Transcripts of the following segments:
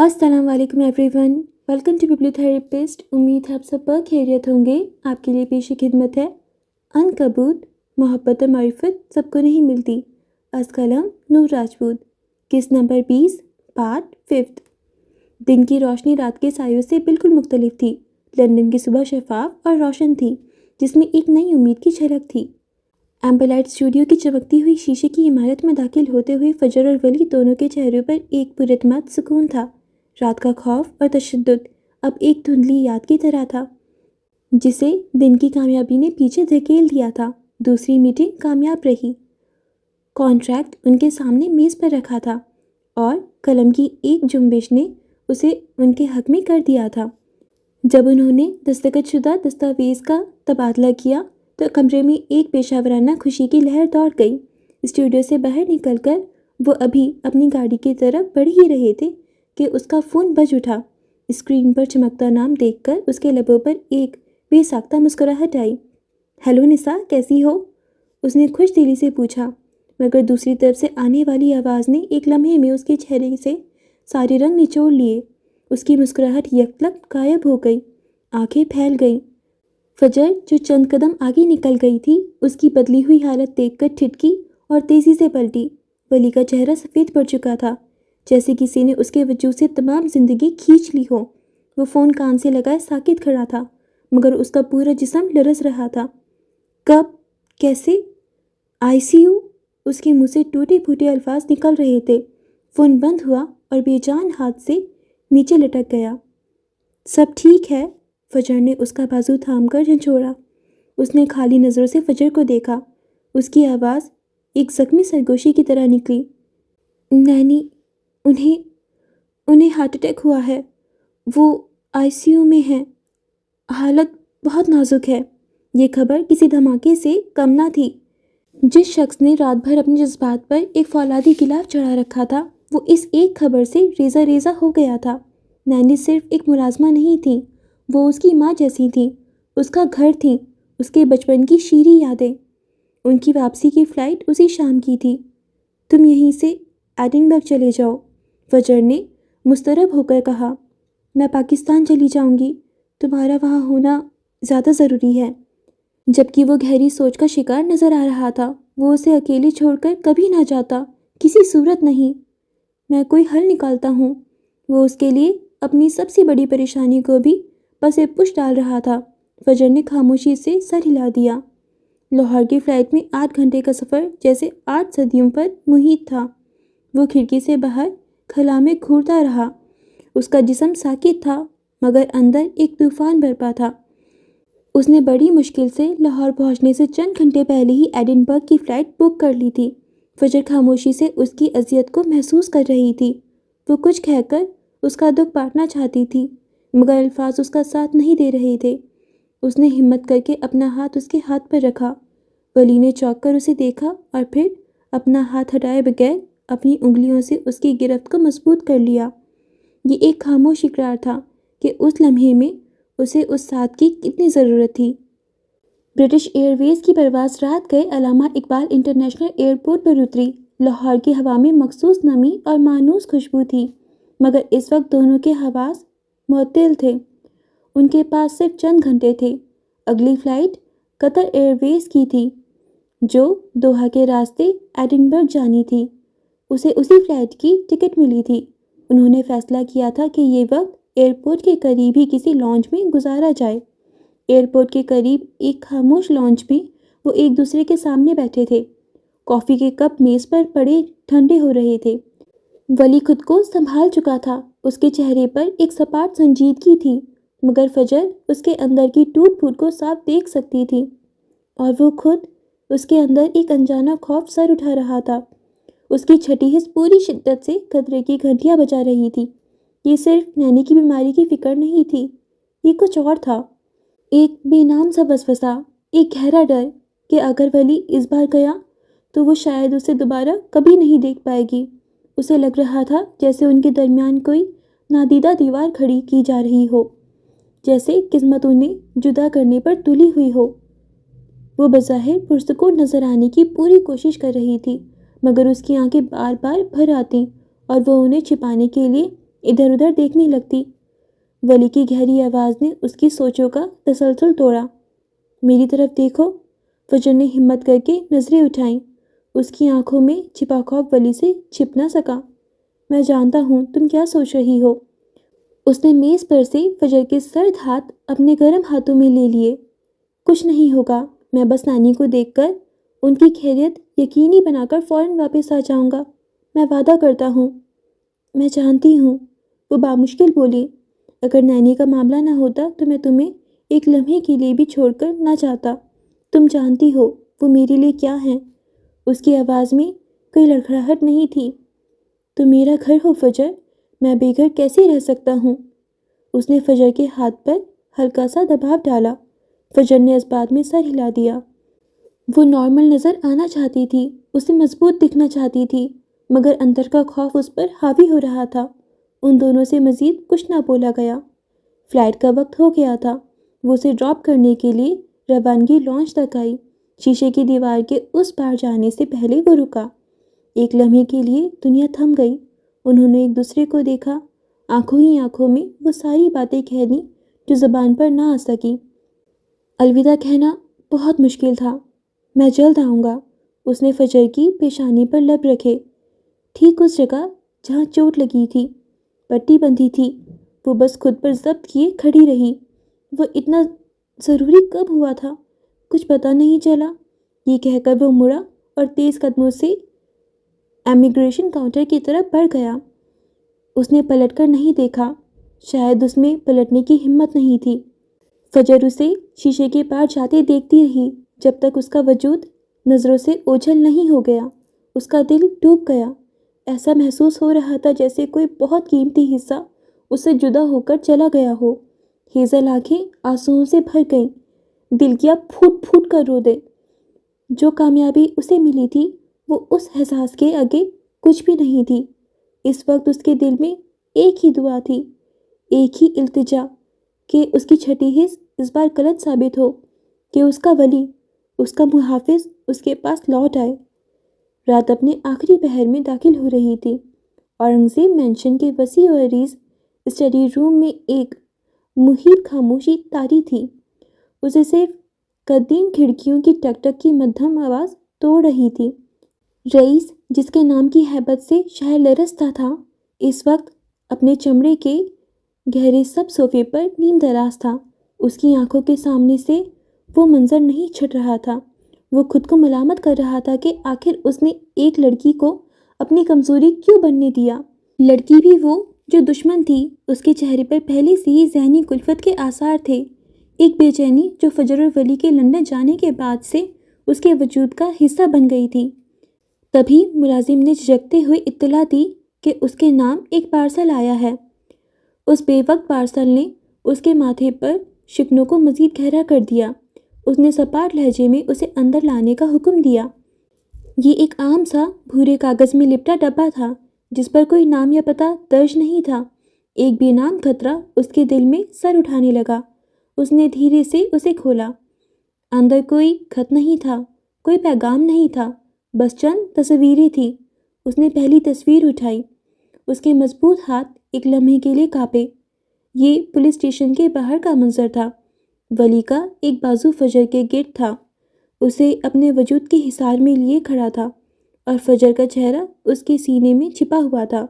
السلام علیکم every one, welcome to ببلیوتھراپسٹ۔ امید ہے آپ سب پر خیریت ہوں گے۔ آپ کے لیے پیش خدمت ہے عنکبوت، محبت و معرفت سب کو نہیں ملتی، از قلم نور راجپوت، قسط نمبر 20، پارٹ 5۔ دن کی روشنی رات کے سایوں سے بالکل مختلف تھی۔ لندن کی صبح شفاف اور روشن تھی، جس میں ایک نئی امید کی جھلک تھی۔ ایمبرلائٹ اسٹوڈیو کی چمکتی ہوئی شیشے کی عمارت میں داخل ہوتے ہوئے فجر اور ولی دونوں کے چہروں پر ایک پراعتماد سکون تھا۔ رات کا خوف اور تشدد اب ایک دھندلی یاد کی طرح تھا، جسے دن کی کامیابی نے پیچھے دھکیل دیا تھا۔ دوسری میٹنگ کامیاب رہی۔ کانٹریکٹ ان کے سامنے میز پر رکھا تھا اور قلم کی ایک جنبش نے اسے ان کے حق میں کر دیا تھا۔ جب انہوں نے دستخط شدہ دستاویز کا تبادلہ کیا تو کمرے میں ایک پیشہ ورانہ خوشی کی لہر دوڑ گئی۔ اسٹوڈیو سے باہر نکل کر وہ ابھی اپنی گاڑی کی طرف بڑھ ہی رہے تھے کہ اس کا فون بج اٹھا۔ اسکرین پر چمکتا نام دیکھ کر اس کے لبوں پر ایک بے ساختہ مسکراہٹ آئی۔ ہیلو نساء، کیسی ہو؟ اس نے خوش دلی سے پوچھا، مگر دوسری طرف سے آنے والی آواز نے ایک لمحے میں اس کے چہرے سے سارے رنگ نچوڑ لیے۔ اس کی مسکراہٹ یکلخت غائب ہو گئی، آنکھیں پھیل گئیں۔ فجر جو چند قدم آگے نکل گئی تھی، اس کی بدلی ہوئی حالت دیکھ کر ٹھٹکی اور تیزی سے پلٹی۔ ولی کا چہرہ سفید پڑ چکا تھا، جیسے کسی نے اس کے وجود سے تمام زندگی کھینچ لی ہو۔ وہ فون کان سے لگائے ساکت کھڑا تھا، مگر اس کا پورا جسم لرز رہا تھا۔ کب؟ کیسے؟ ICU؟ اس کے منہ سے ٹوٹے پھوٹے الفاظ نکل رہے تھے۔ فون بند ہوا اور بے جان ہاتھ سے نیچے لٹک گیا۔ سب ٹھیک ہے؟ فجر نے اس کا بازو تھام کر جھنجھوڑا۔ اس نے خالی نظروں سے فجر کو دیکھا۔ اس کی آواز ایک زخمی سرگوشی کی طرح نکلی۔ نینی، انہیں ہارٹ اٹیک ہوا ہے، وہ ICU میں ہیں، حالت بہت نازک ہے۔ یہ خبر کسی دھماکے سے کم نہ تھی۔ جس شخص نے رات بھر اپنے جذبات پر ایک فولادی غلاف چڑھا رکھا تھا، وہ اس ایک خبر سے ریزہ ریزہ ہو گیا تھا۔ نینی صرف ایک ملازمہ نہیں تھیں، وہ اس کی ماں جیسی تھیں، اس کا گھر تھیں، اس کے بچپن کی شیریں یادیں۔ ان کی واپسی کی فلائٹ اسی شام کی تھی۔ تم یہیں سے ایڈنبرگ چلے جاؤ، فجر نے مضطرب ہو کر کہا۔ میں پاکستان چلی جاؤں گی، تمہارا وہاں ہونا زیادہ ضروری ہے۔ جبکہ وہ گہری سوچ کا شکار نظر آ رہا تھا۔ وہ اسے اکیلے چھوڑ کر کبھی نہ جاتا، کسی صورت نہیں۔ میں کوئی حل نکالتا ہوں۔ وہ اس کے لیے اپنی سب سے بڑی پریشانی کو بھی پس پش ڈال رہا تھا۔ فجر نے خاموشی سے سر ہلا دیا۔ لاہور کی فلائٹ میں 8 گھنٹے کا سفر جیسے 8 صدیوں پر محیط تھا۔ وہ کھڑکی سے باہر خلا میں گھورتا رہا۔ اس کا جسم ساکت تھا، مگر اندر ایک طوفان برپا تھا۔ اس نے بڑی مشکل سے لاہور پہنچنے سے چند گھنٹے پہلے ہی ایڈنبرگ کی فلائٹ بک کر لی تھی۔ فجر خاموشی سے اس کی اذیت کو محسوس کر رہی تھی۔ وہ کچھ کہہ کر اس کا دکھ بانٹنا چاہتی تھی، مگر الفاظ اس کا ساتھ نہیں دے رہے تھے۔ اس نے ہمت کر کے اپنا ہاتھ اس کے ہاتھ پر رکھا۔ ولی نے چونک کر اسے دیکھا اور پھر اپنا ہاتھ ہٹائے بغیر اپنی انگلیوں سے اس کی گرفت کو مضبوط کر لیا۔ یہ ایک خاموش اقرار تھا کہ اس لمحے میں اسے اس ساتھ کی کتنی ضرورت تھی۔ برٹش ایئر ویز کی پرواز رات گئے علامہ اقبال انٹرنیشنل ایئرپورٹ پر اتری۔ لاہور کی ہوا میں مخصوص نمی اور مانوس خوشبو تھی، مگر اس وقت دونوں کے حواس معطل تھے۔ ان کے پاس صرف چند گھنٹے تھے۔ اگلی فلائٹ قطر ایئر ویز کی تھی، جو دوحہ کے راستے ایڈنبرگ جانی تھی۔ اسے اسی فلائٹ کی ٹکٹ ملی تھی۔ انہوں نے فیصلہ کیا تھا کہ یہ وقت ایئرپورٹ کے قریب ہی کسی لانج میں گزارا جائے۔ ایئرپورٹ کے قریب ایک خاموش لانج میں وہ ایک دوسرے کے سامنے بیٹھے تھے۔ کافی کے کپ میز پر پڑے ٹھنڈے ہو رہے تھے۔ ولی خود کو سنبھال چکا تھا۔ اس کے چہرے پر ایک سپاٹ سنجیدگی تھی، مگر فجر اس کے اندر کی ٹوٹ پھوٹ کو صاف دیکھ سکتی تھی، اور وہ خود اس کے اندر ایک انجانا خوف سر اٹھا رہا تھا۔ اس کی چھٹی حس پوری شدت سے خطرے کی گھنٹیاں بجا رہی تھی۔ یہ صرف نینی کی بیماری کی فکر نہیں تھی، یہ کچھ اور تھا۔ ایک بے نام سا وسوسہ، ایک گہرا ڈر کہ اگر ولی اس بار گیا تو وہ شاید اسے دوبارہ کبھی نہیں دیکھ پائے گی۔ اسے لگ رہا تھا جیسے ان کے درمیان کوئی نادیدہ دیوار کھڑی کی جا رہی ہو، جیسے قسمت انہیں جدا کرنے پر تلی ہوئی ہو۔ وہ بظاہر پرسکون نظر آنے کی پوری کوشش کر رہی تھی، مگر اس کی آنکھیں بار بار بھر آتیں اور وہ انہیں چھپانے کے لیے ادھر ادھر دیکھنے لگتی۔ ولی کی گہری آواز نے اس کی سوچوں کا تسلسل توڑا۔ میری طرف دیکھو۔ فجر نے ہمت کر کے نظریں اٹھائیں۔ اس کی آنکھوں میں چھپا خوف ولی سے چھپ نہ سکا۔ میں جانتا ہوں تم کیا سوچ رہی ہو۔ اس نے میز پر سے فجر کے سرد ہاتھ اپنے گرم ہاتھوں میں لے لیے۔ کچھ نہیں ہوگا، میں بس نانی کو دیکھ کر ان کی خیریت یقینی بنا کر فوراً واپس آ جاؤں گا، میں وعدہ کرتا ہوں۔ میں جانتی ہوں، وہ بامشکل بولی۔ اگر نانی کا معاملہ نہ ہوتا تو میں تمہیں ایک لمحے کے لیے بھی چھوڑ کر نہ جاتا۔ تم جانتی ہو وہ میرے لیے کیا ہیں۔ اس کی آواز میں کوئی لڑکھڑاہٹ نہیں تھی۔ تم میرا گھر ہو فجر، میں بے گھر کیسے رہ سکتا ہوں؟ اس نے فجر کے ہاتھ پر ہلکا سا دباؤ ڈالا۔ فجر نے اس بات میں سر ہلا دیا۔ وہ نارمل نظر آنا چاہتی تھی، اسے مضبوط دکھنا چاہتی تھی، مگر اندر کا خوف اس پر حاوی ہو رہا تھا۔ ان دونوں سے مزید کچھ نہ بولا گیا۔ فلائٹ کا وقت ہو گیا تھا۔ وہ اسے ڈراپ کرنے کے لیے روانگی لانچ تک آئی۔ شیشے کی دیوار کے اس پار جانے سے پہلے وہ رکا۔ ایک لمحے کے لیے دنیا تھم گئی۔ انہوں نے ایک دوسرے کو دیکھا، آنکھوں ہی آنکھوں میں وہ ساری باتیں کہہ دیں جو زبان پر نہ آ سکی۔ الوداع کہنا بہت مشکل تھا۔ میں جلد آؤں گا۔ اس نے فجر کی پیشانی پر لب رکھے۔ ٹھیک اس جگہ جہاں چوٹ لگی تھی، پٹی بندھی تھی۔ وہ بس خود پر ضبط کیے کھڑی رہی۔ وہ اتنا ضروری کب ہوا تھا؟ کچھ پتہ نہیں چلا۔ یہ کہہ کر وہ مڑا اور تیز قدموں سے امیگریشن کاؤنٹر کی طرف بڑھ گیا۔ اس نے پلٹ کر نہیں دیکھا، شاید اس میں پلٹنے کی ہمت نہیں تھی۔ فجر اسے شیشے کے پار جاتے دیکھتی رہی جب تک اس کا وجود نظروں سے اوجھل نہیں ہو گیا۔ اس کا دل ڈوب گیا۔ ایسا محسوس ہو رہا تھا جیسے کوئی بہت قیمتی حصہ اس سے جدا ہو کر چلا گیا ہو۔ ہیزل آنکھیں آنسوؤں سے بھر گئیں۔ دل کیا پھوٹ پھوٹ کر رو دے۔ جو کامیابی اسے ملی تھی وہ اس احساس کے آگے کچھ بھی نہیں تھی۔ اس وقت اس کے دل میں ایک ہی دعا تھی، ایک ہی التجا کہ اس کی چھٹی حص اس بار غلط ثابت ہو، کہ اس کا ولی، اس کا محافظ اس کے پاس لوٹ آئے۔ رات اپنے آخری پہر میں داخل ہو رہی تھی۔ اورنگزیب مینشن کے وسیع و عریض اسٹڈی روم میں ایک محیط خاموشی طاری تھی۔ اسے صرف قدیم کھڑکیوں کی ٹک ٹک کی مدھم آواز توڑ رہی تھی۔ رئیس، جس کے نام کی ہیبت سے شہر لرزتا تھا، اس وقت اپنے چمڑے کے گہرے سب صوفے پر نیم دراز تھا۔ اس کی آنکھوں کے سامنے سے وہ منظر نہیں چھٹ رہا تھا۔ وہ خود کو ملامت کر رہا تھا کہ آخر اس نے ایک لڑکی کو اپنی کمزوری کیوں بننے دیا؟ لڑکی بھی وہ جو دشمن تھی۔ اس کے چہرے پر پہلے سے ہی ذہنی کلفت کے آثار تھے، ایک بے چینی جو فجر اور ولی کے لندن جانے کے بعد سے اس کے وجود کا حصہ بن گئی تھی۔ تبھی ملازم نے جھجکتے ہوئے اطلاع دی کہ اس کے نام ایک پارسل آیا ہے۔ اس بے وقت پارسل نے اس کے ماتھے پر شکنوں کو مزید گہرا کر دیا۔ اس نے سپاٹ لہجے میں اسے اندر لانے کا حکم دیا۔ یہ ایک عام سا بھورے کاغذ میں لپٹا ڈبہ تھا جس پر کوئی نام یا پتہ درج نہیں تھا۔ ایک بے نام خطرہ اس کے دل میں سر اٹھانے لگا۔ اس نے دھیرے سے اسے کھولا۔ اندر کوئی خط نہیں تھا، کوئی پیغام نہیں تھا، بس چند تصویریں تھیں۔ اس نے پہلی تصویر اٹھائی۔ اس کے مضبوط ہاتھ ایک لمحے کے لیے کانپے۔ یہ پولیس اسٹیشن کے باہر کا منظر تھا۔ ولی کا ایک بازو فجر کے گرد تھا، اسے اپنے وجود کے حصار میں لیے کھڑا تھا، اور فجر کا چہرہ اس کے سینے میں چھپا ہوا تھا۔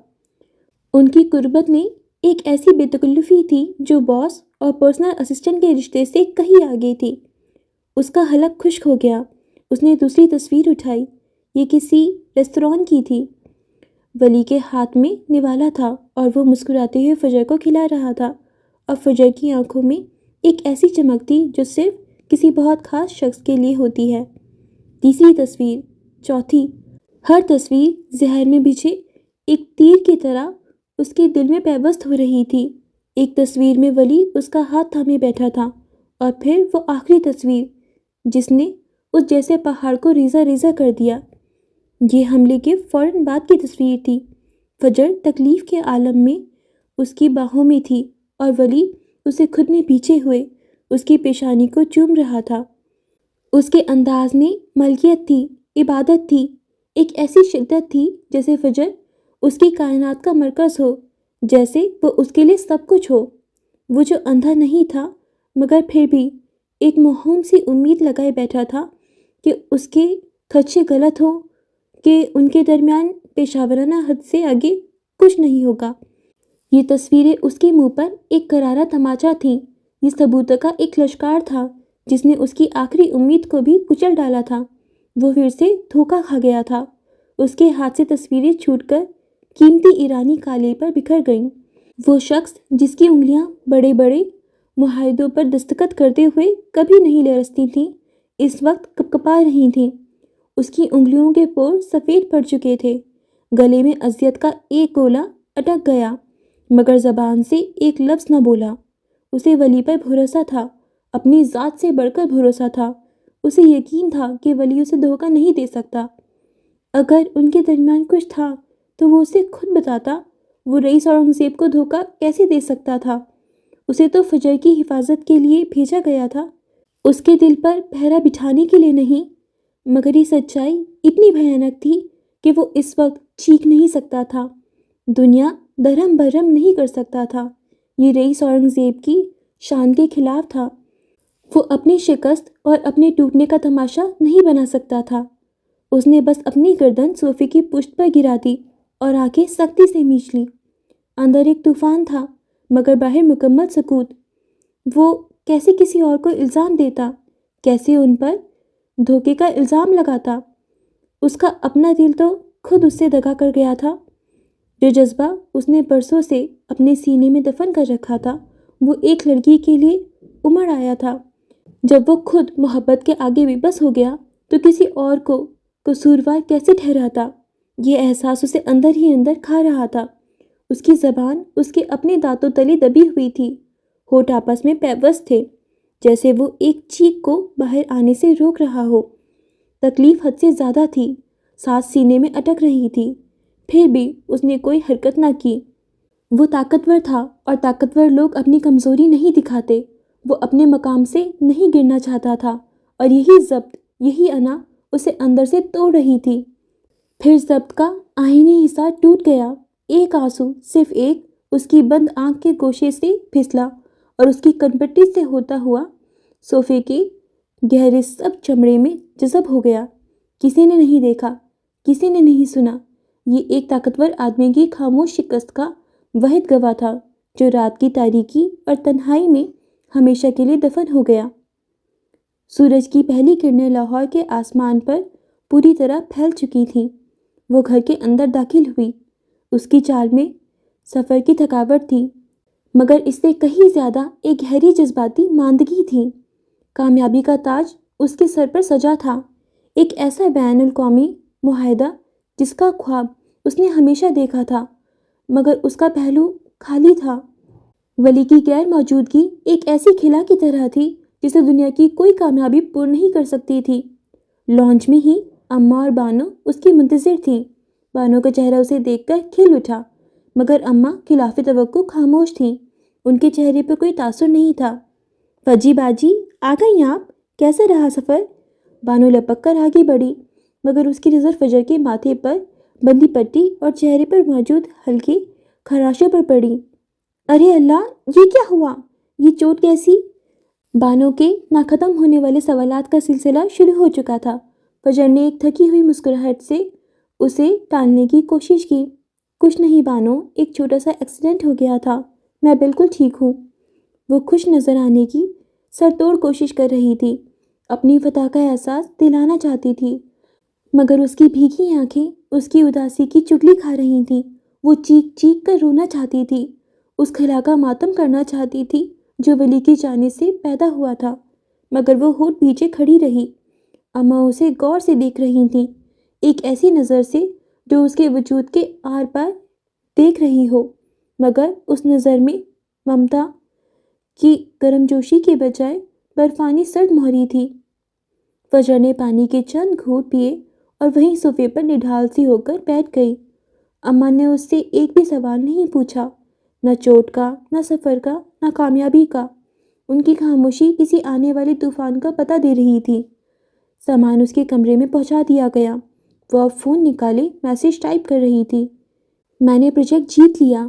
ان کی قربت میں ایک ایسی بے تکلفی تھی جو باس اور پرسنل اسسٹنٹ کے رشتے سے کہیں آگے تھی۔ اس کا حلق خشک ہو گیا۔ اس نے دوسری تصویر اٹھائی۔ یہ کسی ریستوران کی تھی۔ ولی کے ہاتھ میں نوالا تھا اور وہ مسکراتے ہوئے فجر کو کھلا رہا تھا، اور فجر کی آنکھوں میں ایک ایسی چمک تھی جو صرف کسی بہت خاص شخص کے لیے ہوتی ہے۔ تیسری تصویر، چوتھی، ہر تصویر زہر میں بچھے ایک تیر کی طرح اس کے دل میں پیوست ہو رہی تھی۔ ایک تصویر میں ولی اس کا ہاتھ تھامے بیٹھا تھا، اور پھر وہ آخری تصویر جس نے اس جیسے پہاڑ کو ریزہ ریزہ کر دیا۔ یہ حملے کے فوراً بعد کی تصویر تھی۔ فجر تکلیف کے عالم میں اس کی باہوں میں تھی، اور ولی اسے خود میں پیچھے ہوئے اس کی پیشانی کو چوم رہا تھا۔ اس کے انداز میں ملکیت تھی، عبادت تھی، ایک ایسی شدت تھی جیسے فجر اس کی کائنات کا مرکز ہو، جیسے وہ اس کے لیے سب کچھ ہو۔ وہ جو اندھا نہیں تھا مگر پھر بھی ایک موہوم سی امید لگائے بیٹھا تھا کہ اس کے خدشے غلط ہو، کہ ان کے درمیان پیشاورانہ حد سے آگے کچھ نہیں ہوگا۔ یہ تصویریں اس کے منہ پر ایک کرارا تماچا تھیں۔ یہ ثبوتوں کا ایک لشکار تھا جس نے اس کی آخری امید کو بھی کچل ڈالا تھا۔ وہ پھر سے دھوکہ کھا گیا تھا۔ اس کے ہاتھ سے تصویریں چھوٹ کر قیمتی ایرانی کالے پر بکھر گئیں۔ وہ شخص جس کی انگلیاں بڑے بڑے معاہدوں پر دستخط کرتے ہوئے کبھی نہیں لرزتی تھیں، اس وقت کپکپا رہی تھیں۔ اس کی انگلیوں کے پور سفید پڑ چکے تھے۔ گلے میں اذیت کا ایک گولا اٹک گیا مگر زبان سے ایک لفظ نہ بولا۔ اسے ولی پر بھروسہ تھا، اپنی ذات سے بڑھ کر بھروسہ تھا۔ اسے یقین تھا کہ ولی اسے دھوکہ نہیں دے سکتا۔ اگر ان کے درمیان کچھ تھا تو وہ اسے خود بتاتا۔ وہ رئیس اورنگزیب کو دھوکہ کیسے دے سکتا تھا؟ اسے تو فجر کی حفاظت کے لیے بھیجا گیا تھا، اس کے دل پر پہرا بٹھانے کے لیے نہیں۔ مگر یہ سچائی اتنی بھیانک تھی کہ وہ اس وقت چیخ نہیں سکتا تھا، دنیا درہم برہم نہیں کر سکتا تھا۔ یہ رئیس اورنگزیب کی شان کے خلاف تھا۔ وہ اپنی شکست اور اپنے ٹوٹنے کا تماشا نہیں بنا سکتا تھا۔ اس نے بس اپنی گردن صوفے کی پشت پر گرا دی اور آنکھیں سختی سے میچ لی۔ اندر ایک طوفان تھا مگر باہر مکمل سکوت۔ وہ کیسے کسی اور کو الزام دیتا، کیسے ان پر دھوکے کا الزام لگاتا؟ اس کا اپنا دل تو خود اس سے دگا کر گیا تھا۔ جو جذبہ اس نے برسوں سے اپنے سینے میں دفن کر رکھا تھا، وہ ایک لڑکی کے لیے امڑ آیا تھا۔ جب وہ خود محبت کے آگے بھی بس ہو گیا تو کسی اور کو قصوروار کیسے ٹھہراتا؟ یہ احساس اسے اندر ہی اندر کھا رہا تھا۔ اس کی زبان اس کے اپنے دانتوں تلے دبی ہوئی تھی، ہونٹ آپس میں پیوست تھے، جیسے وہ ایک چیخ کو باہر آنے سے روک رہا ہو۔ تکلیف حد سے زیادہ تھی، سانس سینے میں اٹک رہی تھی، پھر بھی اس نے کوئی حرکت نہ کی۔ وہ طاقتور تھا اور طاقتور لوگ اپنی کمزوری نہیں دکھاتے۔ وہ اپنے مقام سے نہیں گرنا چاہتا تھا اور یہی ضبط، یہی انا اسے اندر سے توڑ رہی تھی۔ پھر ضبط کا آئینی حصار ٹوٹ گیا۔ ایک آنسو، صرف ایک، اس کی بند آنکھ کے گوشے سے پھسلا اور اس کی کنپٹی سے ہوتا ہوا صوفے کے گہرے سب چمڑے میں جذب ہو گیا۔ کسی نے نہیں دیکھا، کسی نے نہیں سنا۔ یہ ایک طاقتور آدمی کی خاموش شکست کا واحد گواہ تھا جو رات کی تاریکی اور تنہائی میں ہمیشہ کے لیے دفن ہو گیا۔ سورج کی پہلی کرنیں لاہور کے آسمان پر پوری طرح پھیل چکی تھیں۔ وہ گھر کے اندر داخل ہوئی۔ اس کی چال میں سفر کی تھکاوٹ تھی مگر اس سے کہیں زیادہ ایک گہری جذباتی ماندگی تھی۔ کامیابی کا تاج اس کے سر پر سجا تھا، ایک ایسا بین الاقوامی معاہدہ جس کا خواب اس نے ہمیشہ دیکھا تھا مگر اس کا پہلو خالی تھا۔ ولی کی غیر موجودگی ایک ایسی کھلا کی طرح تھی جسے دنیا کی کوئی کامیابی پور نہیں کر سکتی تھی۔ لانچ میں ہی اماں اور بانو اس کی منتظر تھیں۔ بانو کا چہرہ اسے دیکھ کر کھل اٹھا مگر اماں خلاف توقع خاموش تھیں، ان کے چہرے پر کوئی تاثر نہیں تھا۔ فجی باجی، آ گئیں آپ؟ کیسا رہا سفر؟ بانو لپک کر آگے بڑھی مگر اس کی نظر فجر کے ماتھے پر بندی پٹی اور چہرے پر موجود ہلکے خراشوں پر پڑی۔ ارے اللہ، یہ کیا ہوا؟ یہ چوٹ کیسی؟ بانو کے ناختم ہونے والے سوالات کا سلسلہ شروع ہو چکا تھا۔ فجر نے ایک تھکی ہوئی مسکراہٹ سے اسے ٹالنے کی کوشش کی۔ کچھ نہیں بانو، ایک چھوٹا سا ایکسیڈنٹ ہو گیا تھا، میں بالکل ٹھیک ہوں۔ وہ خوش نظر آنے کی سر توڑ کوشش کر رہی تھی، اپنی فتح کا احساس دلانا چاہتی تھی مگر اس کی بھیگی آنکھیں اس کی اداسی کی چگلی کھا رہی تھیں۔ وہ چیخ چیخ کر رونا چاہتی تھی، اس خلا کا ماتم کرنا چاہتی تھی جو ولی کی جانب سے پیدا ہوا تھا مگر وہ ہونٹ بھیجے کھڑی رہی۔ اماں اسے غور سے دیکھ رہی تھیں، ایک ایسی نظر سے جو اس کے وجود کے آر پار دیکھ رہی ہو مگر اس نظر میں ممتا کی گرم جوشی کے بجائے برفانی سرد مہری تھی۔ فجر نے پانی کے چند گھونٹ پیے اور وہیں صوفے پر نڈھال سی ہو کر بیٹھ گئی۔ اماں نے اس سے ایک بھی سوال نہیں پوچھا، نہ چوٹ کا، نہ سفر کا، نہ کامیابی کا۔ ان کی خاموشی کسی آنے والے طوفان کا پتہ دے رہی تھی۔ سامان اس کے کمرے میں پہنچا دیا گیا۔ وہ اب فون نکالے میسج ٹائپ کر رہی تھی۔ میں نے پروجیکٹ جیت لیا،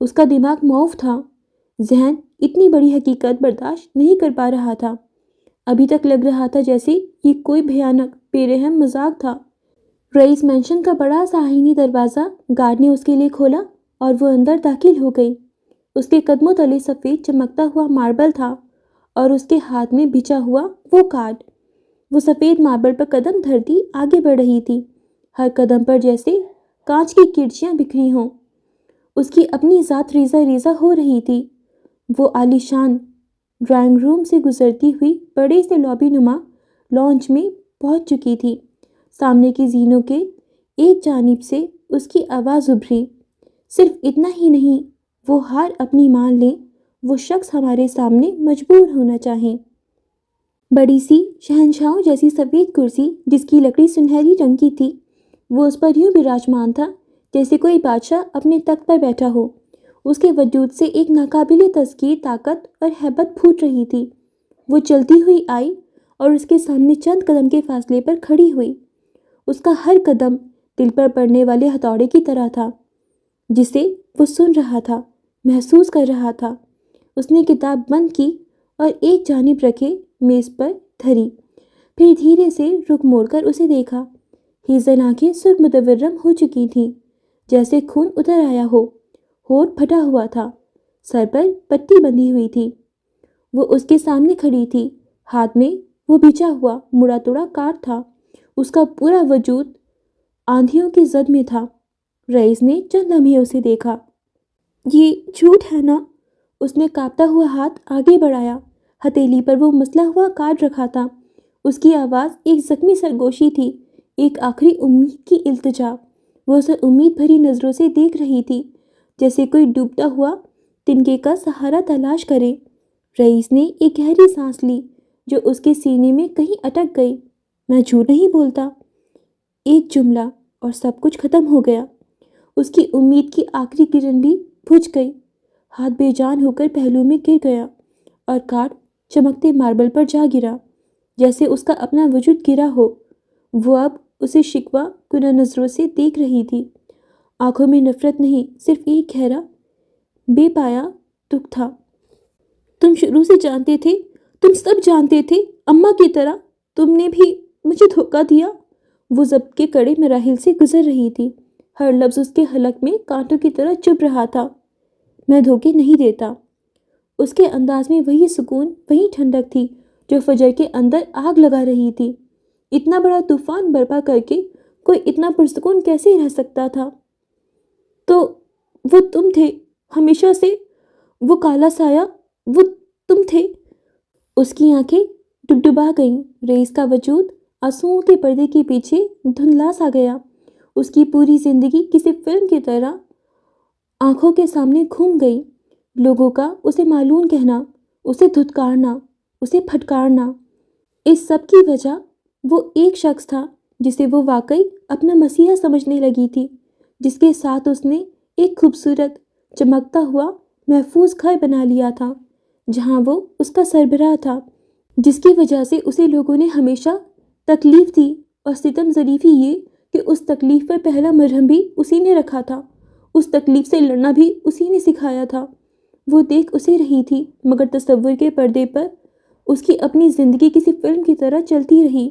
اس کا دماغ معاف تھا، ذہن اتنی بڑی حقیقت برداشت نہیں کر پا رہا تھا۔ ابھی تک لگ رہا تھا جیسے یہ کوئی بھیانک بے رحم مذاق تھا۔ رئیس مینشن کا بڑا سا آئینی دروازہ گارڈ نے اس کے لیے کھولا اور وہ اندر داخل ہو گئی۔ اس کے قدموں تلے سفید چمکتا ہوا ماربل تھا اور اس کے ہاتھ میں بچھا ہوا وہ کارڈ۔ وہ سفید ماربل پر قدم دھرتی آگے بڑھ رہی تھی، ہر قدم پر جیسے کانچ کی کرچیاں بکھری ہوں۔ اس کی اپنی ذات ریزہ ریزہ ہو رہی تھی۔ وہ عالیشان ڈرائنگ روم سے گزرتی ہوئی بڑے سے لابی نما لانچ میں پہنچ چکی تھی۔ سامنے کی زینوں کے ایک جانب سے اس کی آواز ابھری، صرف اتنا ہی نہیں، وہ ہار اپنی مان لیں، وہ شخص ہمارے سامنے مجبور ہونا چاہیں۔ بڑی سی شہنشاہوں جیسی سفید کرسی جس کی لکڑی سنہری رنگ کی تھی، وہ اس پر یوں براجمان تھا جیسے کوئی بادشاہ اپنے تخت پر بیٹھا ہو۔ اس کے وجود سے ایک ناقابل تذکیر طاقت اور ہیبت پھوٹ رہی تھی۔ وہ چلتی ہوئی آئی اور اس کے سامنے چند قدم کے فاصلے پر کھڑی ہوئی۔ اس کا ہر قدم دل پر پڑنے والے ہتھوڑے کی طرح تھا، جسے وہ سن رہا تھا، محسوس کر رہا تھا۔ اس نے کتاب بند کی اور ایک جانب رکھے میز پر دھری، پھر دھیرے سے رخ موڑ کر اسے دیکھا۔ ہیزل آنکھیں سرخ متورم ہو چکی تھیں، جیسے خون اتر آیا ہو، ہونٹ پھٹا ہوا تھا، سر پر پٹی بندھی ہوئی تھی۔ وہ اس کے سامنے کھڑی تھی، ہاتھ میں وہ بچھا ہوا مڑا توڑا کارڈ تھا۔ اس کا پورا وجود آندھیوں کی زد میں تھا۔ رئیس نے چند لمحے اسے دیکھا۔ یہ جھوٹ ہے نا؟ اس نے کانپتا ہوا ہاتھ آگے بڑھایا۔ ہتھیلی پر وہ مسلا ہوا کارڈ رکھا تھا۔ اس کی آواز ایک زخمی سرگوشی تھی، ایک آخری امید کی التجا۔ وہ اسے امید بھری نظروں سے دیکھ رہی تھی، جیسے کوئی ڈوبتا ہوا تنکے کا سہارا تلاش کرے۔ رئیس نے ایک گہری سانس لی جو اس کے سینے میں کہیں اٹک گئی۔ میں جھوٹ نہیں بولتا۔ ایک جملہ اور سب کچھ ختم ہو گیا۔ اس کی امید کی آخری کرن بھی بجھ گئی۔ ہاتھ بے جان ہو کر پہلو میں گر گیا اور کارڈ چمکتے ماربل پر جا گرا، جیسے اس کا اپنا وجود گرا ہو۔ وہ اب اسے شکوہ کنہ نظروں سے دیکھ رہی تھی۔ آنکھوں میں نفرت نہیں، صرف ایک گہرا بے پایا دکھ تھا۔ تم شروع سے جانتے تھے، تم سب جانتے تھے، اماں کی طرح تم نے بھی مجھے دھوکہ دیا۔ وہ ضبط کے کڑے مراحل سے گزر رہی تھی، ہر لفظ اس کے حلق میں کانٹوں کی طرح چبھ رہا تھا۔ میں دھوکے نہیں دیتا۔ اس کے انداز میں وہی سکون، وہی ٹھنڈک تھی جو فجر کے اندر آگ لگا رہی تھی۔ اتنا بڑا طوفان برپا کر کے کوئی اتنا پرسکون کیسے رہ سکتا تھا؟ تو وہ تم تھے ہمیشہ سے، وہ کالا سایہ، وہ تم تھے۔ اس کی آنکھیں ڈبڈبا گئیں۔ رئیس کا وجود آنسوؤں کے پردے کے پیچھے دھندلا سا گیا۔ اس کی پوری زندگی کسی فلم کی طرح آنکھوں کے سامنے گھوم گئی۔ لوگوں کا اسے معلوم کہنا، اسے دھتکارنا، اسے پھٹکارنا، اس سب کی وجہ وہ ایک شخص تھا جسے وہ واقعی اپنا مسیحا سمجھنے لگی تھی، جس کے ساتھ اس نے ایک خوبصورت چمکتا ہوا محفوظ گھر بنا لیا تھا، جہاں وہ اس کا سربراہ تھا، جس کی وجہ سے اسے لوگوں نے ہمیشہ تکلیف دی، اور ستم ظریفی یہ کہ اس تکلیف پر پہلا مرہم بھی اسی نے رکھا تھا، اس تکلیف سے لڑنا بھی اسی نے سکھایا تھا۔ وہ دیکھ اسے رہی تھی، مگر تصور کے پردے پر اس کی اپنی زندگی کسی فلم کی طرح چلتی رہی۔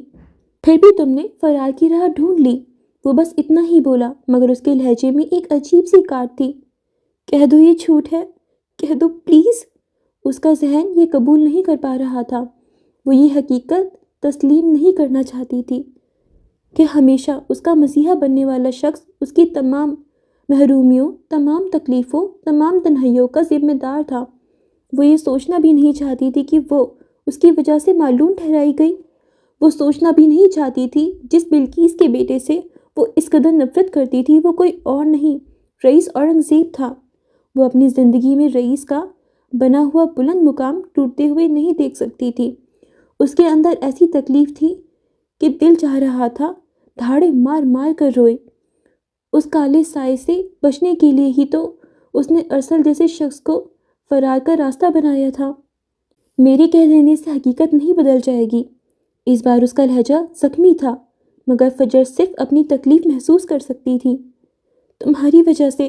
پھر بھی تم نے فرار کی راہ ڈھونڈ لی۔ وہ بس اتنا ہی بولا، مگر اس کے لہجے میں ایک عجیب سی کاٹ تھی۔ کہہ دو یہ جھوٹ ہے، کہہ دو پلیز۔ اس کا ذہن یہ قبول نہیں کر پا رہا تھا، وہ یہ حقیقت تسلیم نہیں کرنا چاہتی تھی کہ ہمیشہ اس کا مسیحا بننے والا شخص اس کی تمام محرومیوں، تمام تکلیفوں، تمام تنہائیوں کا ذمہ دار تھا۔ وہ یہ سوچنا بھی نہیں چاہتی تھی کہ وہ اس کی وجہ سے معلوم ٹھہرائی گئی۔ وہ سوچنا بھی نہیں چاہتی تھی جس بلقیس کے بیٹے سے وہ اس قدر نفرت کرتی تھی وہ کوئی اور نہیں، رئیس اورنگزیب تھا۔ وہ اپنی زندگی میں رئیس کا بنا ہوا بلند مقام ٹوٹتے ہوئے نہیں دیکھ سکتی تھی۔ اس کے اندر ایسی تکلیف تھی کہ دل چاہ رہا تھا دھاڑے مار مار کر روئے۔ اس کالے سائے سے بچنے کے لیے ہی تو اس نے ارسل جیسے شخص کو فرار کا راستہ بنایا تھا۔ میرے کہہ دینے سے حقیقت نہیں بدل جائے گی۔ اس بار اس کا لہجہ زخمی تھا، مگر فجر صرف اپنی تکلیف محسوس کر سکتی تھی۔ تمہاری وجہ سے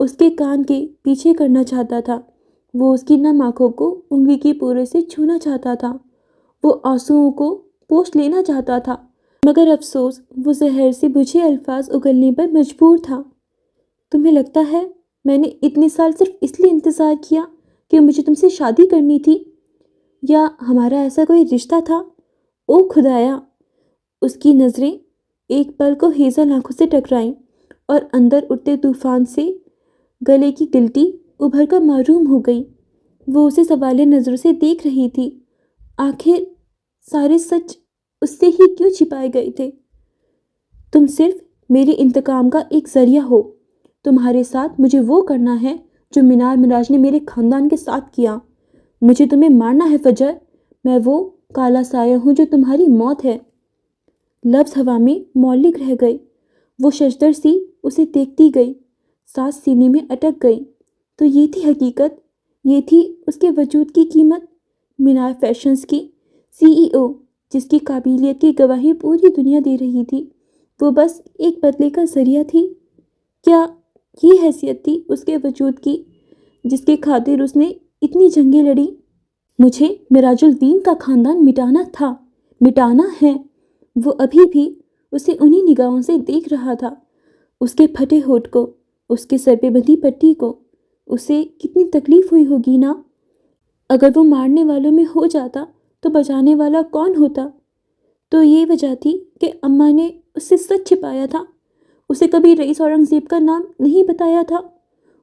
اس کے کان کے پیچھے کرنا چاہتا تھا۔ وہ اس کی نم آنکھوں کو انگلی کی پورے سے چھونا چاہتا تھا۔ وہ آنسوؤں کو پوچھ لینا چاہتا تھا، مگر افسوس وہ زہر سے بجھے الفاظ اگلنے پر مجبور تھا۔ تمہیں لگتا ہے میں نے اتنے سال صرف اس لیے انتظار کیا کہ مجھے تم سے شادی کرنی تھی، یا ہمارا ایسا کوئی رشتہ تھا؟ او خدایا! اس کی نظریں ایک پل کو ہیزل آنکھوں سے ٹکرائیں اور اندر اٹھتے طوفان سے گلے کی گلٹی ابھر کر معروم ہو گئی۔ وہ اسے سوالیہ نظروں سے دیکھ رہی تھی۔ آخر سارے سچ اس سے ہی کیوں چھپائے گئے تھے؟ تم صرف میرے انتقام کا ایک ذریعہ ہو۔ تمہارے ساتھ مجھے وہ کرنا ہے جو منار مراج نے میرے خاندان کے ساتھ کیا۔ مجھے تمہیں مارنا ہے فجر۔ میں وہ کالا سایہ ہوں جو تمہاری موت ہے۔ لفظ ہوا میں معلق رہ گئے۔ وہ ششدر سی اسے دیکھتی گئی، سانس سینے میں اٹک گئی۔ تو یہ تھی حقیقت، یہ تھی اس کے وجود کی قیمت۔ منار فیشنز کی CEO، جس کی قابلیت کی گواہی پوری دنیا دے رہی تھی، وہ بس ایک بدلے کا ذریعہ تھی۔ کیا یہ حیثیت تھی اس کے وجود کی جس کے خاطر اس نے اتنی جنگیں لڑی؟ مجھے مراج الدین کا خاندان مٹانا تھا، مٹانا ہے۔ وہ ابھی بھی اسے انہی نگاہوں سے دیکھ رہا تھا، اس کے پھٹے ہونٹ کو، اس کے سر پہ بندھی پٹی کو۔ اسے کتنی تکلیف ہوئی ہوگی نا؟ اگر وہ مارنے والوں میں ہو جاتا تو بچانے والا کون ہوتا؟ تو یہ وجہ تھی کہ اماں نے اس سے سچ چھپایا تھا، اسے کبھی رئیس اورنگزیب کا نام نہیں بتایا تھا۔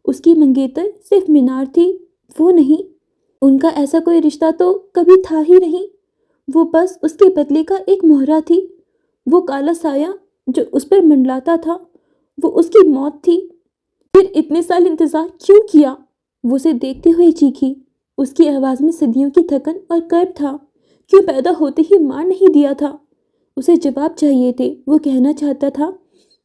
اس کی منگیتر صرف منار تھی، وہ نہیں۔ ان کا ایسا کوئی رشتہ تو کبھی تھا ہی نہیں۔ وہ بس اس کے بدلے کا ایک مہرہ تھی۔ وہ کالا سایہ جو اس پر منڈلاتا تھا، وہ اس کی موت تھی۔ پھر اتنے سال انتظار کیوں کیا؟ وہ اسے دیکھتے ہوئے چیخی۔ اس کی آواز میں صدیوں کی تھکن اور کرب تھا۔ کیوں پیدا ہوتے ہی مار نہیں دیا تھا؟ اسے جواب چاہیے تھے۔ وہ کہنا چاہتا تھا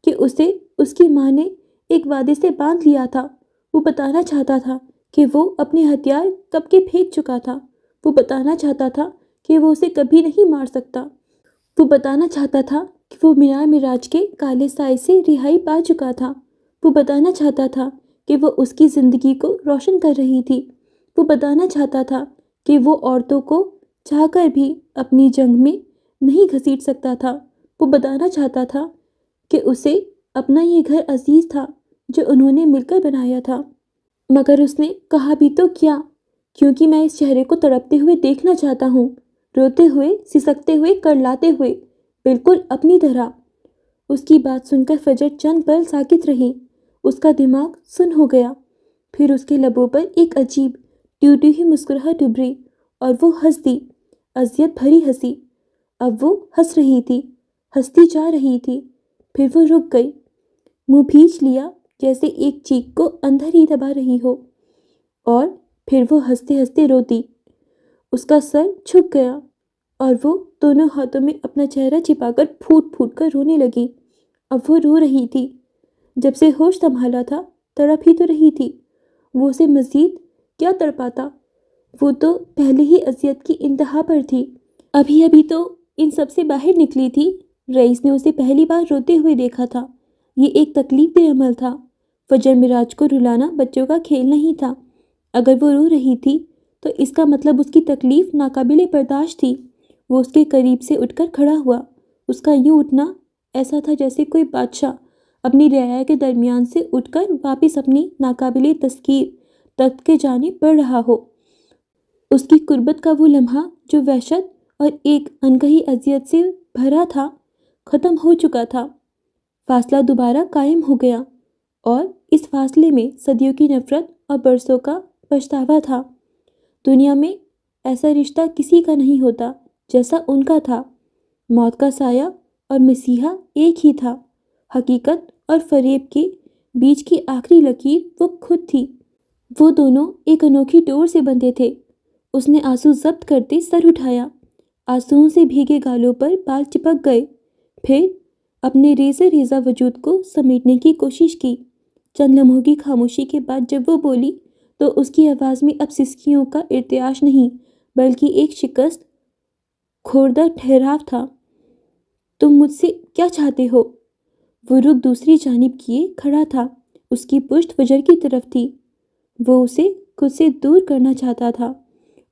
کہ اسے اس کی ماں نے ایک وعدے سے باندھ لیا تھا۔ وہ بتانا چاہتا تھا کہ وہ اپنے ہتھیار کب کے پھینک چکا تھا۔ وہ بتانا چاہتا تھا کہ وہ اسے کبھی نہیں مار سکتا۔ وہ بتانا چاہتا تھا کہ وہ منار مراج کے کالے سائے سے رہائی پا چکا تھا۔ وہ بتانا چاہتا تھا کہ وہ اس کی زندگی کو روشن کر رہی تھی۔ وہ بتانا چاہتا تھا کہ وہ عورتوں کو چاہ کر بھی اپنی جنگ میں نہیں گھسیٹ سکتا تھا۔ وہ بتانا چاہتا تھا کہ اسے اپنا یہ گھر عزیز تھا جو انہوں نے مل کر بنایا تھا۔ مگر اس نے کہا بھی تو کیا؟ کیونکہ میں اس چہرے کو تڑپتے ہوئے دیکھنا چاہتا ہوں، روتے ہوئے، سسکتے ہوئے، کرلاتے ہوئے، بالکل اپنی طرح۔ اس کی بات سن کر فجر چند پل ساکت رہی۔ اس کا دماغ سن ہو گیا۔ پھر اس کے لبوں پر ایک عجیب ٹیوٹی ہوئی مسکراہٹ ابھری اور وہ ہنس دی، اذیت بھری ہنسی۔ اب وہ ہنس رہی تھی، ہنستی جا رہی تھی۔ پھر وہ رک گئی، منہ بھینچ لیا جیسے ایک چیخ کو اندر ہی دبا رہی ہو، اور پھر وہ ہنستے ہنستے روتی۔ اس کا سر جھک گیا اور وہ دونوں ہاتھوں میں اپنا چہرہ چھپا کر پھوٹ پھوٹ کر رونے لگی۔ اب وہ رو رہی تھی۔ جب سے ہوش سنبھالا تھا تڑپ ہی تو رہی تھی۔ وہ اسے مزید کیا تڑپاتا؟ وہ تو پہلے ہی اذیت کی انتہا پر تھی۔ ابھی ابھی تو ان سب سے باہر نکلی تھی۔ رئیس نے اسے پہلی بار روتے ہوئے دیکھا تھا۔ یہ ایک تکلیف دہ عمل تھا۔ فجر مراج کو رلانا بچوں کا کھیل نہیں تھا۔ اگر وہ رو رہی تھی تو اس کا مطلب اس کی تکلیف ناقابل برداشت تھی۔ وہ اس کے قریب سے اٹھ کر کھڑا ہوا۔ اس کا یوں اٹھنا ایسا تھا جیسے کوئی بادشاہ اپنی رعایا کے درمیان سے اٹھ کر واپس اپنی ناقابل تذکیر تخت کے جانب بڑھ رہا ہو۔ اس کی قربت کا وہ لمحہ جو وحشت اور ایک انکہی اذیت سے بھرا تھا، ختم ہو چکا تھا۔ فاصلہ دوبارہ قائم ہو گیا، اور اس فاصلے میں صدیوں کی نفرت اور برسوں کا پچھتاوا تھا۔ دنیا میں ایسا رشتہ کسی کا نہیں ہوتا جیسا ان کا تھا۔ موت کا سایہ اور مسیحا ایک ہی تھا۔ حقیقت اور فریب کے بیچ کی آخری لکیر وہ خود تھی۔ وہ دونوں ایک انوکھی ڈور سے بندھے تھے۔ اس نے آنسو ضبط کرتے سر اٹھایا۔ آنسوؤں سے بھیگے گالوں پر بال چپک گئے۔ پھر اپنے ریزہ ریزہ وجود کو سمیٹنے کی کوشش کی۔ چند لمحوں کی خاموشی کے بعد جب وہ بولی تو اس کی آواز میں اب سسکیوں کا ارتعاش نہیں، بلکہ ایک شکست خوردہ ٹھہراو تھا۔ تم مجھ سے کیا چاہتے ہو؟ وہ رخ دوسری جانب کیے کھڑا تھا۔ اس کی پشت فجر کی طرف تھی۔ وہ اسے خود سے دور کرنا چاہتا تھا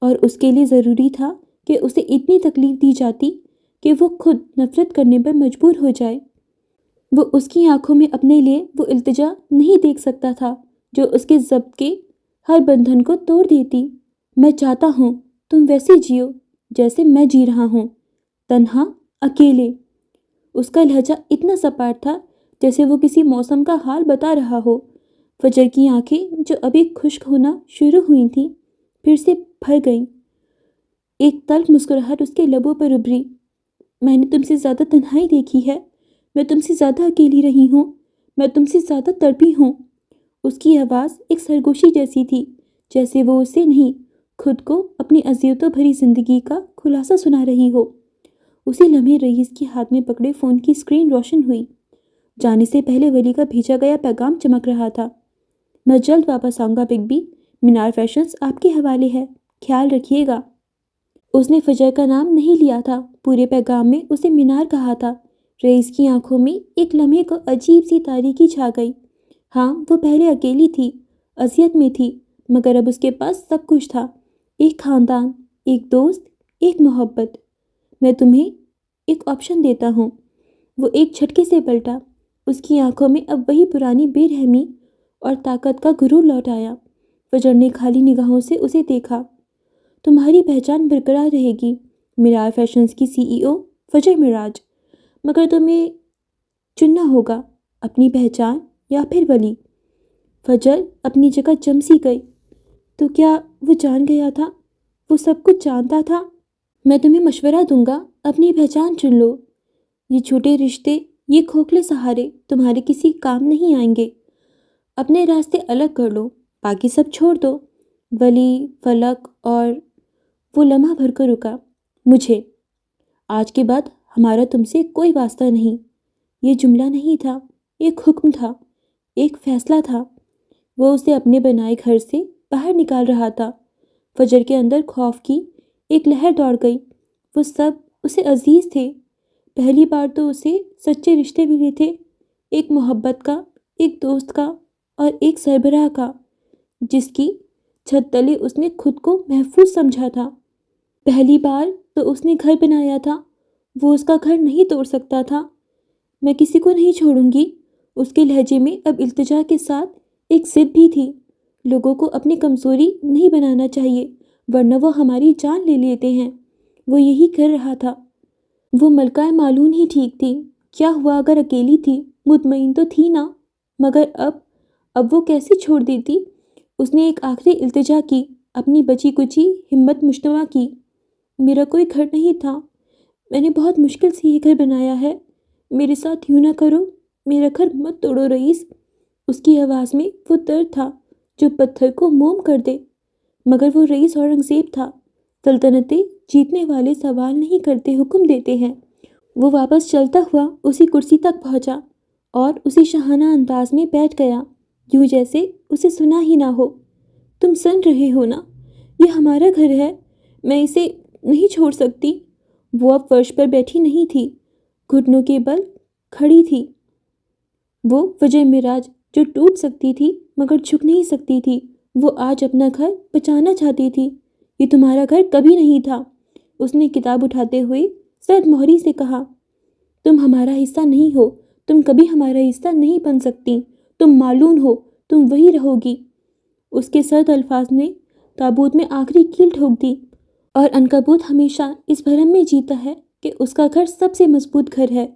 اور اس کے لیے ضروری تھا کہ اسے اتنی تکلیف دی جاتی کہ وہ خود نفرت کرنے پر مجبور ہو جائے۔ وہ اس کی آنکھوں میں اپنے لیے وہ التجا نہیں دیکھ سکتا تھا جو اس کے ضبط کے ہر بندھن کو توڑ دیتی۔ میں چاہتا ہوں تم ویسے جیو جیسے میں جی رہا ہوں، تنہا، اکیلے۔ اس کا لہجہ اتنا سپاٹ تھا جیسے وہ کسی موسم کا حال بتا رہا ہو۔ فجر کی آنکھیں جو ابھی خشک ہونا شروع ہوئی تھیں پھر سے بھر گئیں۔ ایک تلخ مسکراہٹ اس کے لبوں پر ابھری۔ میں نے تم سے زیادہ تنہائی دیکھی ہے، میں تم سے زیادہ اکیلی رہی ہوں، میں تم سے زیادہ تڑپی ہوں۔ اس کی آواز ایک سرگوشی جیسی تھی، جیسے وہ اسے نہیں، خود کو اپنی اذیتوں بھری زندگی کا خلاصہ سنا رہی ہو۔ اسی لمحے رئیس کے ہاتھ میں پکڑے فون کی اسکرین روشن ہوئی۔ جانے سے پہلے ولی کا بھیجا گیا پیغام چمک رہا تھا۔ میں جلد واپس آؤں گا بگ بی، مینار فیشنز آپ کے حوالے ہے، خیال رکھیے گا۔ اس نے فجر کا نام نہیں لیا تھا، پورے پیغام میں اسے مینار کہا تھا۔ رئیس کی آنکھوں میں ایک لمحے کو عجیب سی تاریکی چھا گئی۔ ہاں، وہ پہلے اکیلی تھی، اذیت میں تھی، مگر اب اس کے پاس سب کچھ تھا، ایک خاندان، ایک دوست، ایک محبت۔ میں تمہیں ایک آپشن دیتا ہوں۔ وہ ایک جھٹکے سے پلٹا۔ اس کی آنکھوں میں اب وہی پرانی بے رحمی اور طاقت کا غرور لوٹ آیا۔ فجر نے خالی نگاہوں سے اسے دیکھا۔ تمہاری پہچان برقرار رہے گی، مینار فیشنز کی سی ای او فجر معراج، مگر تمہیں چننا ہوگا، اپنی پہچان یا پھر ولی۔ فجر اپنی جگہ جم سی گئی۔ تو کیا وہ جان گیا تھا؟ وہ سب کچھ جانتا تھا؟ میں تمہیں مشورہ دوں گا، اپنی پہچان چن لو۔ یہ چھوٹے رشتے، یہ کھوکھلے سہارے تمہارے کسی کام نہیں آئیں گے۔ اپنے راستے الگ کر لو، باقی سب چھوڑ دو۔ ولی، فلک اور… وہ لمحہ بھر کر رکا۔ مجھے آج کے بعد ہمارا تم سے کوئی واسطہ نہیں۔ یہ جملہ نہیں تھا، ایک حکم تھا، ایک فیصلہ تھا۔ وہ اسے اپنے بنائے گھر سے باہر نکال رہا تھا۔ فجر کے اندر خوف کی ایک لہر دوڑ گئی۔ وہ سب اسے عزیز تھے۔ پہلی بار تو اسے سچے رشتے ملے تھے، ایک محبت کا، ایک دوست کا اور ایک سربراہ کا، جس کی چھت تلے اس نے خود کو محفوظ سمجھا تھا۔ پہلی بار تو اس نے گھر بنایا تھا، وہ اس کا گھر نہیں توڑ سکتا تھا۔ میں کسی کو نہیں چھوڑوں گی۔ اس کے لہجے میں اب التجا کے ساتھ ایک ضد بھی تھی۔ لوگوں کو اپنی کمزوری نہیں بنانا چاہیے، ورنہ وہ ہماری جان لے لیتے ہیں۔ وہ یہی کر رہا تھا۔ وہ ملکہ معلون ہی ٹھیک تھی۔ کیا ہوا اگر اکیلی تھی؟ مطمئن تو تھی نا، مگر اب وہ کیسے چھوڑ دیتی؟ اس نے ایک آخری التجا کی، اپنی بچی کچی ہمت مجتمع کی۔ میرا کوئی گھر نہیں تھا، میں نے بہت مشکل سے یہ گھر بنایا ہے، میرے ساتھ یوں نہ کرو، میرا گھر مت توڑو رئیس۔ اس کی آواز میں وہ درد تھا جو پتھر کو موم کر دے، مگر وہ رئیس اورنگزیب تھا۔ سلطنتیں جیتنے والے سوال نہیں کرتے، حکم دیتے ہیں۔ وہ واپس چلتا ہوا اسی کرسی تک پہنچا اور اسی شاہانہ انداز میں بیٹھ گیا، یوں جیسے اسے سنا ہی نہ ہو۔ تم سن رہے ہو نا، یہ ہمارا گھر ہے، میں اسے نہیں چھوڑ سکتی۔ وہ اب فرش پر بیٹھی نہیں تھی، گھٹنوں کے بل کھڑی تھی۔ وہ فجر معراج جو ٹوٹ سکتی تھی مگر جھک نہیں سکتی تھی، وہ آج اپنا گھر بچانا چاہتی تھی۔ یہ تمہارا گھر کبھی نہیں تھا، اس نے کتاب اٹھاتے ہوئے سرد مہری سے کہا۔ تم ہمارا حصہ نہیں ہو، تم کبھی ہمارا حصہ نہیں بن سکتی، تم معلوم ہو، تم وہی رہو گی۔ اس کے سرد الفاظ نے تابوت میں آخری کیل ٹھوک دی، اور عنکبوت ہمیشہ اس بھرم میں جیتا ہے کہ اس کا گھر سب سے مضبوط گھر ہے۔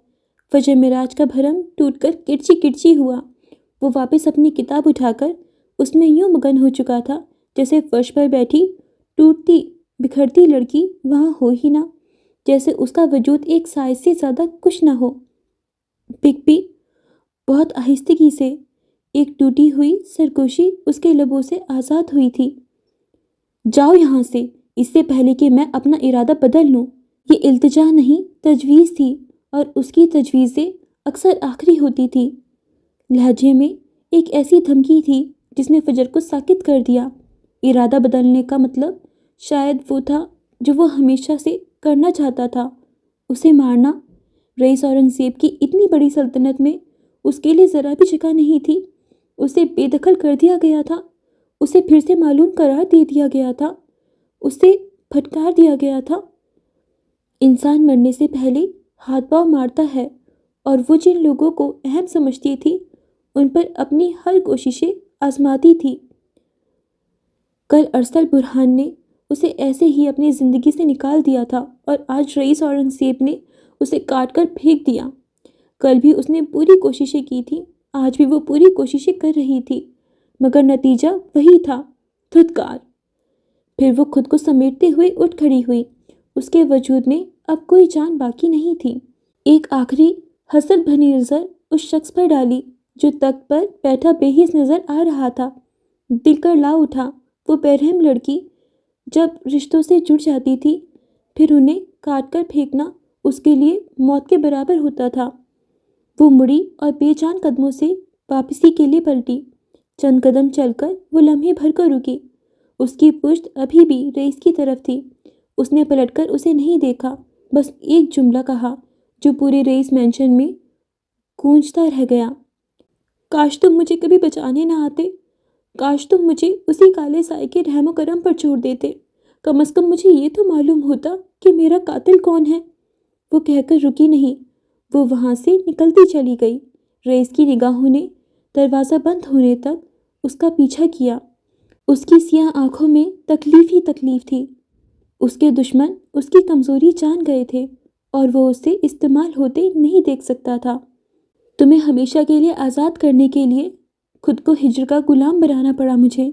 فجر معراج کا بھرم ٹوٹ کر کرچی کرچی ہوا۔ وہ واپس اپنی کتاب اٹھا کر اس میں یوں مگن ہو چکا تھا جیسے فرش پر بیٹھی ٹوٹتی بکھرتی لڑکی وہاں ہو ہی نہ، جیسے اس کا وجود ایک سائز سے زیادہ کچھ نہ ہو۔ بگ بی، بہت آہستگی سے ایک ٹوٹی ہوئی سرگوشی اس کے لبوں سے آزاد ہوئی تھی۔ جاؤ یہاں سے، اس سے پہلے کہ میں اپنا ارادہ بدل لوں۔ یہ التجا نہیں، تجویز تھی، اور اس کی تجویزیں اکثر آخری ہوتی تھی۔ لہجے میں ایک ایسی دھمکی تھی جس نے فجر کو ساکت کر دیا۔ ارادہ بدلنے کا مطلب شاید وہ تھا جو وہ ہمیشہ سے کرنا چاہتا تھا، اسے مارنا۔ رئیس اورنگزیب کی اتنی بڑی سلطنت میں اس کے لیے ذرا بھی جگہ نہیں تھی۔ اسے بے دخل کر دیا گیا تھا، اسے پھر سے معلوم قرار دے دیا گیا تھا، اسے پھٹکار دیا گیا تھا۔ انسان مرنے سے پہلے ہاتھ پاؤں مارتا ہے، اور وہ جن لوگوں کو اہم سمجھتی تھی ان پر اپنی ہر کوششیں آزماتی تھی۔ کل ارسل برہان نے اسے ایسے ہی اپنی زندگی سے نکال دیا تھا، اور آج رئیس اورنگزیب نے اسے کاٹ کر پھینک دیا۔ کل بھی اس نے پوری کوششیں کی تھیں، آج بھی وہ پوری کوششیں کر رہی تھی، مگر نتیجہ وہی تھا، دھتکار۔ پھر وہ خود کو سمیٹتے ہوئے اٹھ کھڑی ہوئی۔ اس کے وجود میں اب کوئی جان باقی نہیں تھی۔ ایک آخری حسرت بھری نظر اس شخص پر ڈالی جو تخت پر بیٹھا بے حس نظر آ رہا تھا۔ دل کر لا اٹھا، وہ بےرحم لڑکی جب رشتوں سے جڑ جاتی تھی پھر انہیں کاٹ کر پھینکنا اس کے لیے موت کے برابر ہوتا تھا۔ وہ مڑی اور بے جان قدموں سے واپسی کے لیے پلٹی۔ چند قدم چل کر وہ لمحے بھر کر رکی۔ اس کی پشت ابھی بھی رئیس کی طرف تھی۔ اس نے پلٹ کر اسے نہیں دیکھا، بس ایک جملہ کہا جو پورے رئیس مینشن میں گونجتا رہ گیا، کاش تم مجھے کبھی بچانے نہ آتے، کاش تم مجھے اسی کالے سائے کے رحم و کرم پر چھوڑ دیتے، کم از کم مجھے یہ تو معلوم ہوتا کہ میرا قاتل کون ہے۔ وہ کہہ کر رکی نہیں، وہ وہاں سے نکلتی چلی گئی۔ رئیس کی نگاہوں نے دروازہ بند ہونے تک اس کا پیچھا کیا۔ اس کی سیاہ آنکھوں میں تکلیف ہی تکلیف تھی۔ اس کے دشمن اس کی کمزوری جان گئے تھے، اور وہ اسے استعمال ہوتے نہیں دیکھ سکتا تھا۔ تمہیں ہمیشہ کے لیے آزاد کرنے کے لیے خود کو ہجر کا غلام بنانا پڑا مجھے۔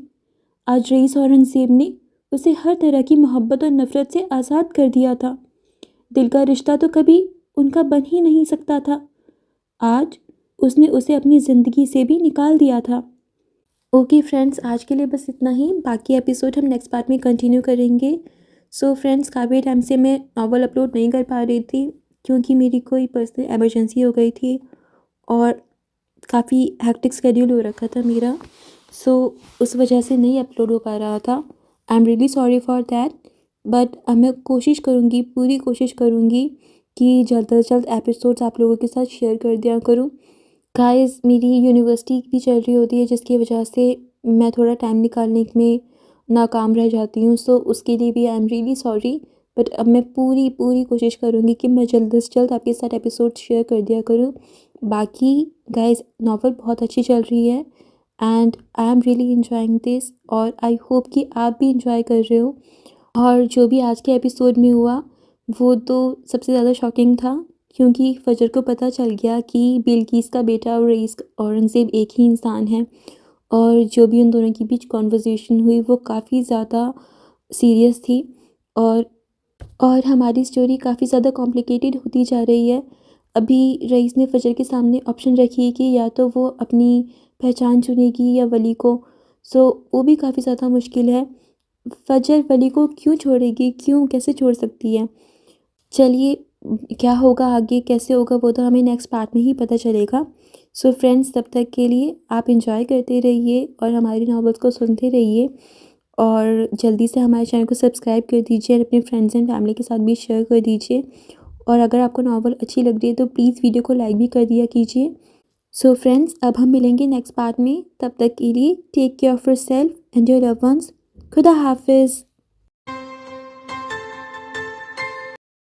آج رئیس اورنگزیب نے اسے ہر طرح کی محبت اور نفرت سے آزاد کر دیا تھا۔ دل کا رشتہ تو کبھی ان کا بن ہی نہیں سکتا تھا، آج اس نے اسے اپنی زندگی سے بھی نکال دیا تھا۔ اوکے فرینڈس، آج کے لیے بس اتنا ہی، باقی ایپیسوڈ ہم نیکسٹ پارٹ میں کنٹینیو کریں گے۔ سو فرینڈس، کافی ٹائم سے میں ناول اپلوڈ نہیں کر پا رہی تھی کیونکہ میری کوئی پرسنل ایمرجنسی ہو گئی تھی اور کافی ہیکٹک اسکیڈیول ہو رکھا تھا میرا، سو اس وجہ سے نہیں اپلوڈ ہو پا رہا تھا۔ I am really sorry for that, but میں کوشش کروں گی، پوری کوشش کروں گی کہ جلد از جلد ایپیسوڈس آپ لوگوں کے ساتھ شیئر کر دیا کروں۔ گائز، میری یونیورسٹی بھی چل رہی ہوتی ہے جس کی وجہ سے میں تھوڑا ٹائم نکالنے میں ناکام رہ جاتی ہوں، سو اس کے لیے بھی I am really sorry, but اب میں پوری کوشش کروں گی کہ میں جلد از جلد آپ کے ساتھ ایپیسوڈ شیئر کر دیا کروں۔ باقی گائز، ناول بہت اچھی چل رہی ہے and I am really enjoying this, اور آئی ہوپ کہ آپ بھی انجوائے کر رہے ہو۔ اور جو بھی آج کے ایپیسوڈ میں ہوا وہ تو سب سے زیادہ شاکنگ تھا، کیونکہ فجر کو پتہ چل گیا کہ بلقیس کا بیٹا اور رئیس اورنگزیب ایک ہی انسان ہے، اور جو بھی ان دونوں کے بیچ کانورزیشن ہوئی وہ کافی زیادہ سیریس تھی، اور ہماری اسٹوری کافی زیادہ کمپلیکیٹڈ ہوتی جا رہی ہے۔ ابھی رئیس نے فجر کے سامنے آپشن رکھی ہے کہ یا تو وہ اپنی پہچان چنے گی یا ولی کو، سو وہ بھی کافی زیادہ مشکل ہے۔ فجر ولی کو کیوں چھوڑے گی، کیسے چھوڑ سکتی ہے؟ چلیے، کیا ہوگا آگے، کیسے ہوگا، وہ تو ہمیں نیکسٹ پارٹ میں ہی پتہ چلے گا۔ سو فرینڈس، تب تک کے لیے آپ انجوائے کرتے رہیے اور ہماری ناولس کو سنتے رہیے، اور جلدی سے ہمارے چینل کو سبسکرائب کر دیجیے اور اپنے فرینڈز اینڈ فیملی کے ساتھ بھی شیئر کر دیجیے، اور اگر آپ کو ناول اچھی لگ رہی ہے تو پلیز ویڈیو کو لائک بھی کر دیا کیجیے۔ سو فرینڈس، اب ہم ملیں گے نیکسٹ پارٹ میں، تب تک کے لیے take care of yourself and your loved ones. خدا حافظ۔